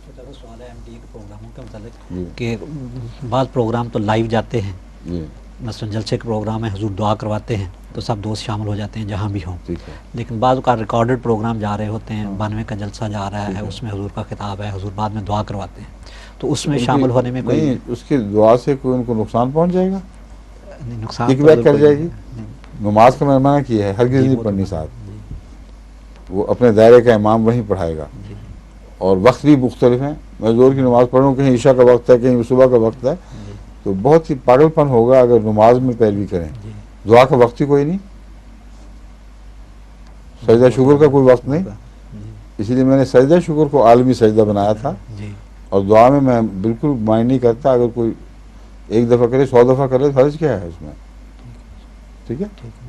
سوال ہے MTA کے پروگراموں کے متعلق جی کہ بعض پروگرام تو لائیو جاتے ہیں، جی مثلا جلسے کے پروگرام ہے، حضور دعا کرواتے ہیں تو سب دوست شامل ہو جاتے ہیں جہاں بھی ہوں، ٹھیک ہے لیکن بعض اوقات ریکارڈڈ پروگرام جا رہے ہوتے ہیں، ہاں 92 کا جلسہ جا رہا ٹھیک ہے، ہے اس میں حضور کا خطاب ہے، حضور بعد میں دعا کرواتے ہیں، تو اس میں ان کی شامل ہونے میں کوئی نہیں، اس کی دعا سے کوئی ان کو نقصان پہنچ جائے گا، نقصان کک تو بیک حضور کر کوئی جائے گی. نہیں. نماز کا میں منع کیا ہے، ہرگز جی نہیں وہ تو پڑھنی بات ساتھ. جی وہ اپنے دائرے کا امام وہیں پڑھائے گا، جی اور وقت بھی مختلف ہیں. میں زور کی نماز پڑھ رہا ہوں، کہیں عشاء کا وقت ہے، کہیں صبح کا وقت ہے، جی تو بہت ہی پاگل پن ہوگا اگر نماز میں پیروی کریں. جی دعا کا وقت ہی کوئی نہیں، جی سجدہ وہ تو شکر کا کوئی وقت نہیں. ہوگا. جی اسی لیے میں نے سجدہ شکر کو عالمی سجدہ بنایا تھا. جی اور دعا میں بالکل مائنڈ نہیں کرتا، اگر کوئی ایک دفعہ کرے 100 دفعہ کرے، فرض کیا ہے اس میں؟ ٹھیک ہے. ٹھیک ہے.